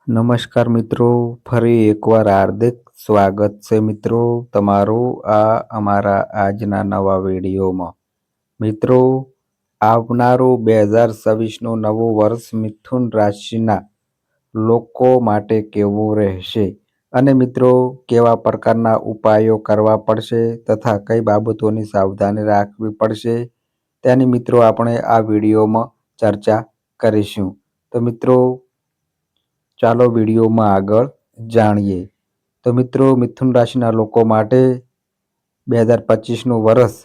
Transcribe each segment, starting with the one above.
નમસ્કાર મિત્રો, ફરી એકવાર હાર્દિક સ્વાગત છે મિત્રો તમારું આ અમારા આજના નવા વિડીયોમાં. મિત્રો, આવનારું 2026નું નવું વર્ષ મિથુન રાશિના લોકો માટે કેવું રહેશે અને મિત્રો કેવા પ્રકારના ઉપાયો કરવા પડશે તથા કઈ બાબતોની સાવધાની રાખવી પડશે તેની મિત્રો આપણે આ વિડીયોમાં ચર્ચા કરીશું. તો મિત્રો ચાલો વિડીયોમાં આગળ જાણીએ. તો મિત્રો, મિથુન રાશિના લોકો માટે 2025નું વર્ષ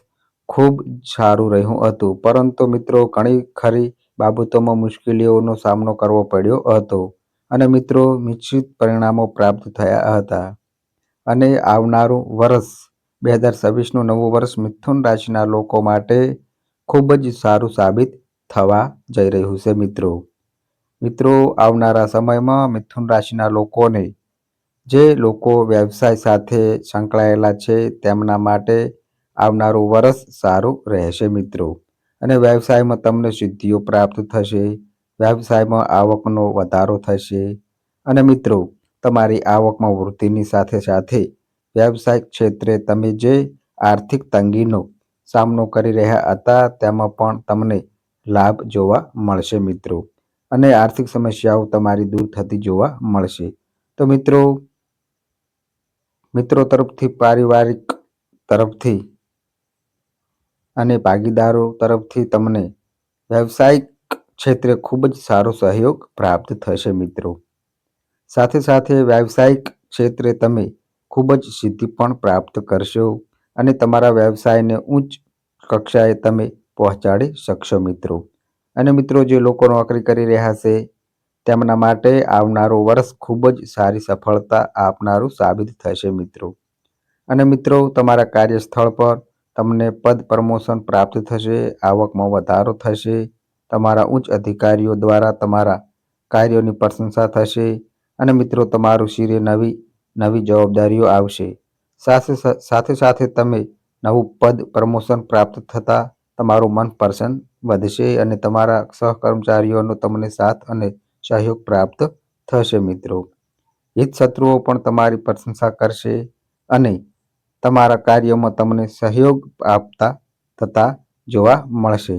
ખૂબ સારું રહ્યું હતું, પરંતુ મિત્રો ઘણી ખરી બાબતોમાં મુશ્કેલીઓનો સામનો કરવો પડ્યો હતો અને મિત્રો નિશ્ચિત પરિણામો પ્રાપ્ત થયા હતા. અને આવનારું વર્ષ 2026નું નવું વર્ષ મિથુન રાશિના લોકો માટે ખૂબ જ સારું સાબિત થવા જઈ રહ્યું છે મિત્રો. મિત્રો, આવનારા સમયમાં મિથુન રાશિના લોકોને જે લોકો વ્યવસાય સાથે સંકળાયેલા છે તેમના માટે આવનારું વર્ષ સારું રહેશે મિત્રો. અને વ્યવસાયમાં તમને સિદ્ધિઓ પ્રાપ્ત થશે, વ્યવસાયમાં આવકનો વધારો થશે અને મિત્રો તમારી આવકમાં વૃદ્ધિની સાથે સાથે વ્યવસાયિક ક્ષેત્રે તમે જે આર્થિક તંગીનો સામનો કરી રહ્યા હતા તેમાં પણ તમને લાભ જોવા મળશે મિત્રો. અને આર્થિક સમસ્યાઓ તમારી દૂર થતી જોવા મળશે. તો મિત્રો તરફથી, પારિવારિક તરફથી અને ભાગીદારો તરફથી તમને વ્યવસાયિક ક્ષેત્રે ખૂબ જ સારો સહયોગ પ્રાપ્ત થશે મિત્રો. સાથે સાથે વ્યવસાયિક ક્ષેત્રે તમે ખૂબ જ સિદ્ધિ પણ પ્રાપ્ત કરશો અને તમારા વ્યવસાયને ઉચ્ચ કક્ષાએ તમે પહોંચાડી શકશો મિત્રો. અને મિત્રો જે લોકો નોકરી કરી રહ્યા છે તેમના માટે આવનારું વર્ષ ખૂબ જ સારી સફળતા આપનારું સાબિત થશે મિત્રો. અને મિત્રો તમારા કાર્યસ્થળ પર તમને પદ પ્રમોશન પ્રાપ્ત થશે, આવકમાં વધારો થશે, તમારા ઉચ્ચ અધિકારીઓ દ્વારા તમારા કાર્યોની પ્રશંસા થશે અને મિત્રો તમારું શિરે નવી જવાબદારીઓ આવશે. સાથે સાથે તમે નવું પદ પ્રમોશન પ્રાપ્ત થતાં તમારું મન પ્રસન્ન વધશે અને તમારા સહકર્મચારીઓનો તમને સાથ અને સહયોગ પ્રાપ્ત થશે મિત્રો. હિત શત્રુઓ પણ તમારી પ્રશંસા કરશે અને તમારા કાર્યોમાં તમને સહયોગ આપતા થતા જોવા મળશે.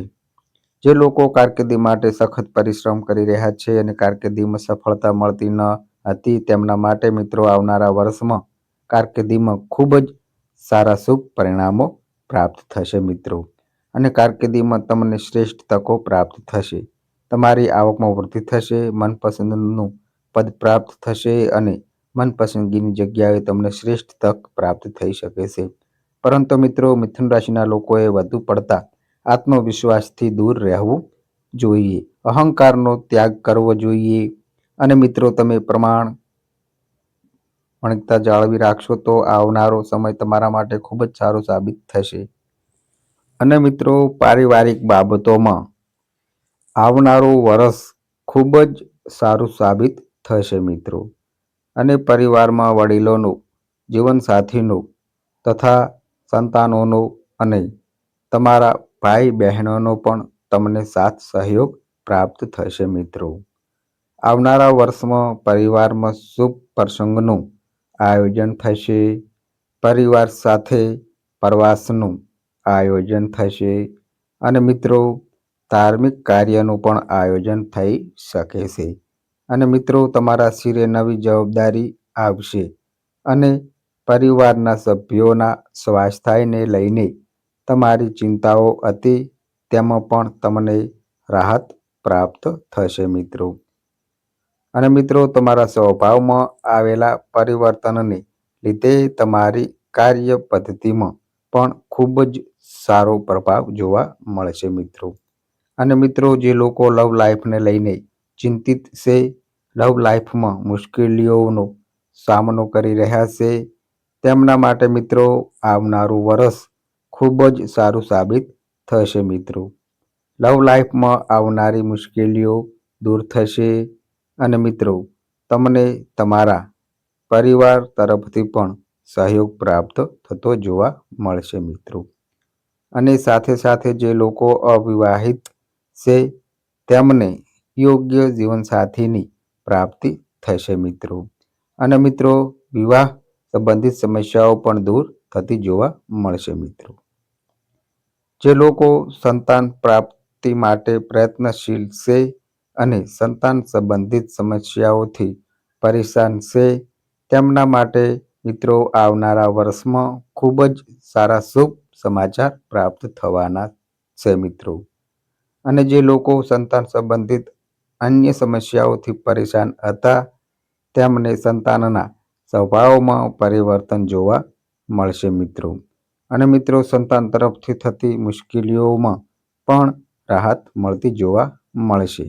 જે લોકો કારકિર્દી માટે સખત પરિશ્રમ કરી રહ્યા છે અને કારકિર્દીમાં સફળતા મળતી ન હતી તેમના માટે મિત્રો આવનારા વર્ષમાં કારકિર્દીમાં ખૂબ જ સારા શુભ પરિણામો પ્રાપ્ત થશે મિત્રો. અને કારકિર્દીમાં તમને શ્રેષ્ઠ તકો પ્રાપ્ત થશે, તમારી આવકમાં વૃદ્ધિ થશે, મનપસંદનું પદ પ્રાપ્ત થશે અને મનપસંદગીની જગ્યાએ તમને શ્રેષ્ઠ તક પ્રાપ્ત થઈ શકે છે. પરંતુ મિત્રો મિથુન રાશિના લોકોએ વધુ પડતા આત્મવિશ્વાસથી દૂર રહેવું જોઈએ, અહંકારનો ત્યાગ કરવો જોઈએ અને મિત્રો તમે પ્રમાણિકતા જાળવી રાખશો તો આવનારો સમય તમારા માટે ખૂબ જ સારો સાબિત થશે. અને મિત્રો પારિવારિક બાબતોમાં આવનારું વર્ષ ખૂબ જ સારું સાબિત થશે મિત્રો. અને પરિવારમાં વડીલોનું, જીવનસાથીનું તથા સંતાનોનો અને તમારા ભાઈ બહેનોનો પણ તમને સાથ સહયોગ પ્રાપ્ત થશે મિત્રો. આવનારા વર્ષમાં પરિવારમાં શુભ પ્રસંગનું આયોજન થશે, પરિવાર સાથે પ્રવાસનું આયોજન થશે અને મિત્રો ધાર્મિક કાર્યનું પણ આયોજન થઈ શકે છે. અને મિત્રો તમારા શિરે નવી જવાબદારી આવશે અને પરિવારના સભ્યોના સ્વાસ્થ્યને લઈને તમારી ચિંતાઓ હતી તેમાં પણ તમને રાહત પ્રાપ્ત થશે મિત્રો. અને મિત્રો તમારા સ્વભાવમાં આવેલા પરિવર્તનને લીધે તમારી કાર્ય પદ્ધતિમાં પણ ખૂબ જ સારો પ્રભાવ જોવા મળશે મિત્રો. અને મિત્રો જે લોકો લવ લાઈફને લઈને ચિંતિત છે, લવ લાઈફમાં મુશ્કેલીઓનો સામનો કરી રહ્યા છે તેમના માટે મિત્રો આવનારું વર્ષ ખૂબ જ સારું સાબિત થશે મિત્રો. લવ લાઈફમાં આવનારી મુશ્કેલીઓ દૂર થશે અને મિત્રો તમને તમારા પરિવાર તરફથી પણ સહયોગ પ્રાપ્ત થતો જોવા મળશે મિત્રો. અને સાથે સાથે જે લોકો અવિવાહિત છે તેમને યોગ્ય જીવનસાથીની પ્રાપ્તિ થશે મિત્રો. અને મિત્રો વિવાહ સંબંધિત સમસ્યાઓ પણ દૂર થતી જોવા મળશે મિત્રો. જે લોકો સંતાન પ્રાપ્તિ માટે પ્રયત્નશીલ છે અને સંતાન સંબંધિત સમસ્યાઓથી પરેશાન છે તેમના માટે મિત્રો આવનારા વર્ષમાં ખૂબ જ સારા શુભ સમાચાર પ્રાપ્ત થવાના છે મિત્રો. અને જે લોકો સંતાન સંબંધિત અન્ય સમસ્યાઓથી પરેશાન હતા તેમને સંતાનના સ્વભાવમાં પરિવર્તન જોવા મળશે મિત્રો. અને મિત્રો સંતાન તરફથી થતી મુશ્કેલીઓમાં પણ રાહત મળતી જોવા મળશે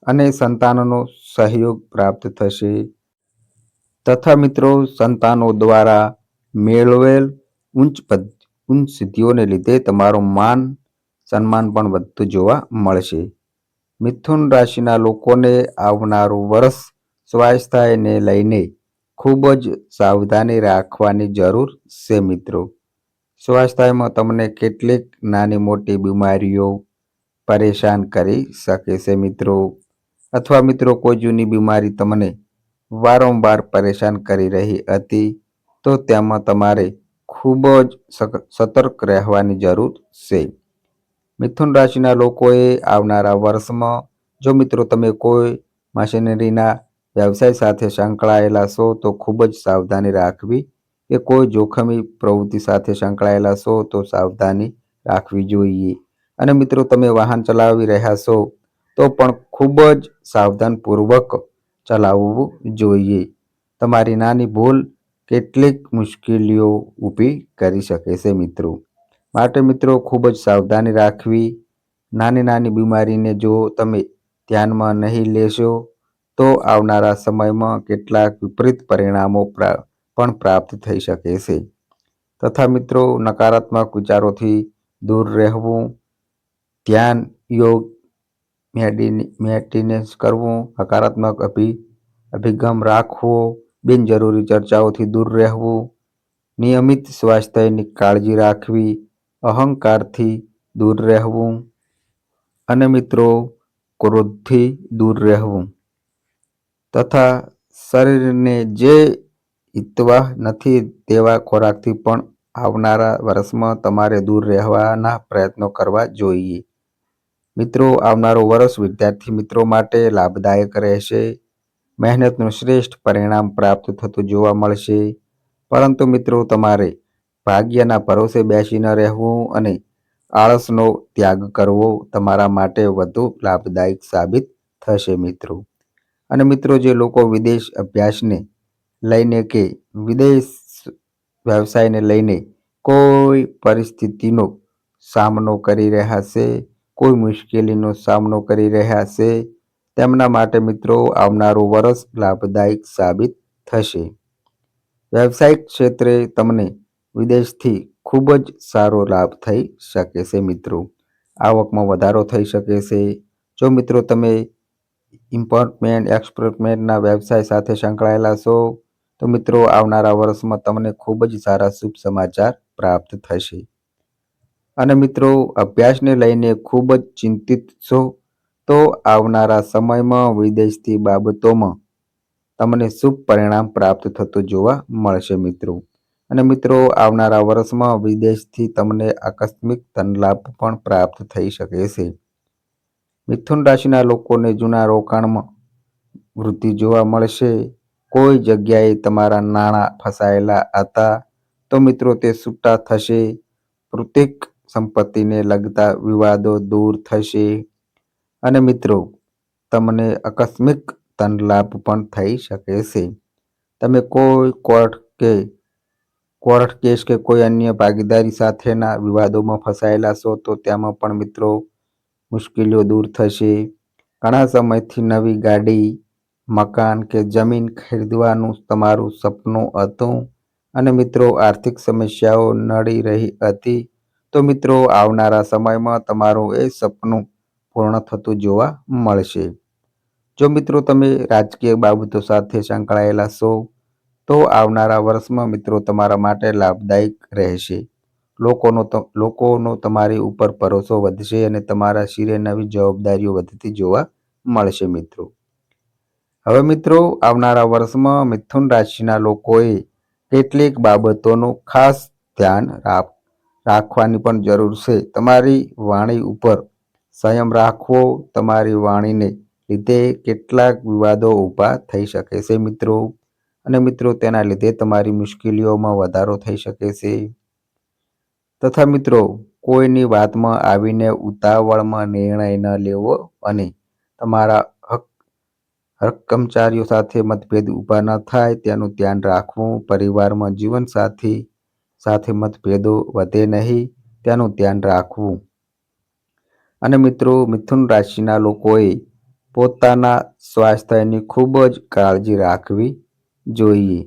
અને સંતાનનો સહયોગ પ્રાપ્ત થશે તથા મિત્રો સંતાનો દ્વારા મેળવેલ ઉચ્ચ સિદ્ધિઓને લીધે તમારું માન સન્માન પણ વધતું જોવા મળશે. મિથુન રાશિના લોકોને આવનારું વર્ષ સ્વાસ્થ્યને લઈને ખૂબ જ સાવધાની રાખવાની જરૂર છે મિત્રો. સ્વાસ્થ્યમાં તમને કેટલીક નાની મોટી બીમારીઓ પરેશાન કરી શકે છે મિત્રો. અથવા મિત્રો કોઈ જૂની બીમારી તમને વારંવાર પરેશાન કરી રહી હતી તો તેમાં તમારે ખૂબ જ સતર્ક રહેવાની જરૂર છે. મિથુન રાશિના લોકોએ આવનારા વર્ષમાં જો મિત્રો તમે કોઈ મશીનરીના વ્યવસાય સાથે સંકળાયેલા છો તો ખૂબ જ સાવધાની રાખવી કે કોઈ જોખમી પ્રવૃત્તિ સાથે સંકળાયેલા છો તો સાવધાની રાખવી જોઈએ. અને મિત્રો તમે વાહન ચલાવી રહ્યા છો તો પણ ખૂબ જ સાવધાનપૂર્વક ચલાવવું જોઈએ. તમારી નાની ભૂલ કેટલીક મુશ્કેલીઓ ઊભી કરી શકે છે મિત્રો. માટે મિત્રો ખૂબ જ સાવધાની રાખવી. નાની નાની બીમારીને જો તમે ધ્યાનમાં નહીં લેશો તો આવનારા સમયમાં કેટલાક વિપરીત પરિણામો પણ પ્રાપ્ત થઈ શકે છે. તથા મિત્રો નકારાત્મક વિચારોથી દૂર રહેવું, ધ્યાન, યોગ, મેડિટેશન કરવું, હકારાત્મક અભિગમ રાખવો, બિનજરૂરી ચર્ચાઓથી દૂર રહેવું, નિયમિત સ્વાસ્થ્યની કાળજી રાખવી, અહંકારથી દૂર રહેવું અને મિત્રો ક્રોધથી દૂર રહેવું તથા શરીરને જે હિતવાહ નથી તેવા ખોરાકથી પણ આવનારા વર્ષમાં તમારે દૂર રહેવાના પ્રયત્નો કરવા જોઈએ. મિત્રો આવનારું વર્ષ વિદ્યાર્થી મિત્રો માટે લાભદાયક રહેશે. મહેનતનું શ્રેષ્ઠ પરિણામ પ્રાપ્ત થતું જોવા મળશે. પરંતુ મિત્રો તમારે ભાગ્યના ભરોસે બેસી ન રહેવું અને આળસનો ત્યાગ કરવો તમારા માટે વધુ લાભદાયક સાબિત થશે મિત્રો. અને મિત્રો જે લોકો વિદેશ અભ્યાસને લઈને કે વિદેશ વ્યવસાયને લઈને કોઈ પરિસ્થિતિનો સામનો કરી રહ્યા છે, કોઈ મુશ્કેલીનો સામનો કરી રહ્યા છે તેમના માટે મિત્રો આવનારું વર્ષ લાભદાયક સાબિત થશે. વ્યવસાયિક ક્ષેત્રે તમને વિદેશથી ખૂબ જ સારો લાભ થઈ શકે છે મિત્રો. આવકમાં વધારો થઈ શકે છે. જો મિત્રો તમે ઇમ્પોર્ટમેન્ટ એક્સપોર્ટમેન્ટના વ્યવસાય સાથે સંકળાયેલા છો તો મિત્રો આવનારા વર્ષમાં તમને ખૂબ જ સારા શુભ સમાચાર પ્રાપ્ત થશે. અને મિત્રો અભ્યાસને લઈને ખૂબ જ ચિંતિત છો તો આવનારા સમયમાં વિદેશથી બાબતોમાં તમને શુભ પરિણામ પ્રાપ્ત થતું જોવા મળશે મિત્રો. અને મિત્રો આવનારા વર્ષમાં વિદેશથી તમને આકસ્મિક ધનલાભ પણ પ્રાપ્ત થઈ શકે છે. મિથુન રાશિના લોકોને જૂના રોકાણમાં વૃદ્ધિ જોવા મળશે. કોઈ જગ્યાએ તમારા નાણાં ફસાયેલા હતા તો મિત્રો તે છૂટા થશે. પૈતૃક સંપત્તિને લગતા વિવાદો દૂર થશે અને મિત્રો તમને આકસ્મિક ધનલાભ પણ થઈ શકે છે. તમે કોઈ કોર્ટ કેસ કે કોઈ અન્ય ભાગીદારી સાથેના વિવાદોમાં ફસાયેલા છો તો તેમાં પણ મિત્રો મુશ્કેલીઓ દૂર થશે. ઘણા સમયથી નવી ગાડી, મકાન કે જમીન ખરીદવાનું તમારું સપનું હતું અને મિત્રો આર્થિક સમસ્યાઓ નડી રહી હતી તો મિત્રો આવનારા સમયમાં તમારું એ સપનું પૂર્ણ થતું જોવા મળશે. જો મિત્રો તમે રાજકીય બાબતો સાથે સંકળાયેલા છો તો આવનારા વર્ષમાં મિત્રો તમારા માટે લાભદાયક રહેશે. લોકોનો તમારી ઉપર ભરોસો વધશે અને તમારા શિરે નવી જવાબદારીઓ વધતી જોવા મળશે મિત્રો. હવે મિત્રો, આવનારા વર્ષમાં મિથુન રાશિના લોકોએ કેટલીક બાબતોનું ખાસ ધ્યાન રાખવાની પણ જરૂર છે. તમારી વાણી ઉપર સંયમ રાખવો. તમારી વાણીને લીધે કેટલાક વિવાદો ઊભા થઈ શકે છે મિત્રો, અને મિત્રો તેના લીધે તમારી મુશ્કેલીઓમાં વધારો થઈ શકે છે. તથા મિત્રો, કોઈની વાતમાં આવીને ઉતાવળમાં નિર્ણય ન લેવો અને તમારા કર્મચારીઓ સાથે મતભેદ ઊભા ન થાય તેનું ધ્યાન રાખવું. પરિવારમાં જીવનસાથી સાથે મતભેદો વધે નહીં તેનું ધ્યાન રાખવું. અને મિત્રો, મિથુન રાશિના લોકોએ પોતાના સ્વાસ્થ્યની ખૂબ જ કાળજી રાખવી જોઈએ.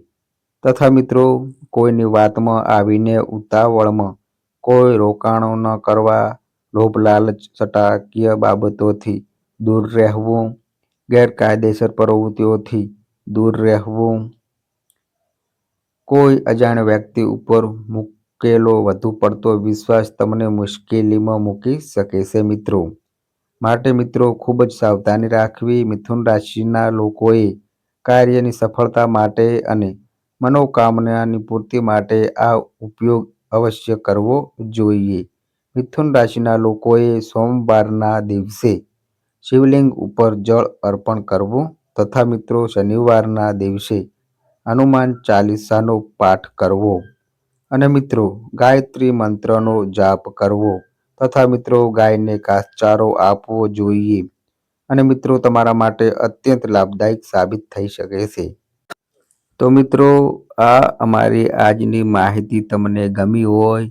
તથા મિત્રો, કોઈની વાતમાં આવીને ઉતાવળમાં કોઈ રોકાણો ન કરવા. લોભ લાલચ સટ્ટાકીય બાબતોથી દૂર રહેવું. ગેરકાયદેસર પ્રવૃત્તિઓથી દૂર રહેવું. કોઈ અજાણ્યા વ્યક્તિ ઉપર મૂકેલો વધુ પડતો વિશ્વાસ તમને મુશ્કેલીમાં મૂકી શકે છે મિત્રો. માટે મિત્રો, ખૂબ જ સાવધાની રાખવી. મિથુન રાશિના લોકોએ કાર્યની સફળતા માટે અને મનોકામનાની પૂર્તિ માટે આ ઉપયોગ અવશ્ય કરવો જોઈએ. મિથુન રાશિના લોકોએ સોમવારના દિવસે શિવલિંગ ઉપર જળ અર્પણ કરવું તથા મિત્રો, શનિવારના દિવસે હનુમાન ચાલીસાનો પાઠ કરવો અને મિત્રો, ગાયત્રી મંત્રનો જાપ કરવો તથા મિત્રો, ગાયને ઘાસચારો આપવો જોઈએ. અને મિત્રો, તમારા માટે અત્યંત લાભદાયક સાબિત થઈ શકે છે. તો મિત્રો, આ અમારી આજની માહિતી તમને ગમી હોય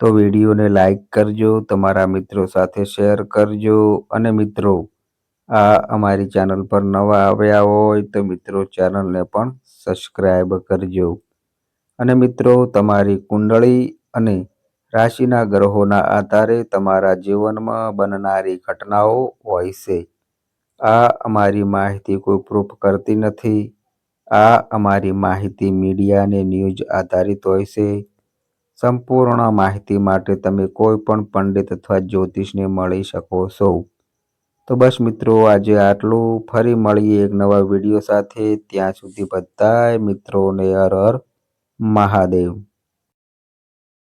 તો વિડીયોને લાઈક કરજો, તમારા મિત્રો સાથે શેર કરજો. અને મિત્રો, આ અમારી ચેનલ પર નવા આવ્યા હોય તો મિત્રો ચેનલને પણ સબસ્ક્રાઈબ કરજો. અને મિત્રો, તમારી કુંડળી અને રાશિના ગ્રહોના આધારે તમારા જીવનમાં બનનારી ઘટનાઓ હોય છે. આ અમારી માહિતી કોઈ પ્રૂફ કરતી નથી. આ અમારી માહિતી મીડિયા અને ન્યૂઝ આધારિત હોય છે. સંપૂર્ણ માહિતી માટે તમે કોઈ પણ પંડિત અથવા જ્યોતિષને મળી શકો છો. તો બસ મિત્રો, આજે આટલું. ફરી મળીએ એક નવા વિડીયો સાથે. ત્યાં સુધી બધાય મિત્રોને હર હર મહાદેવ.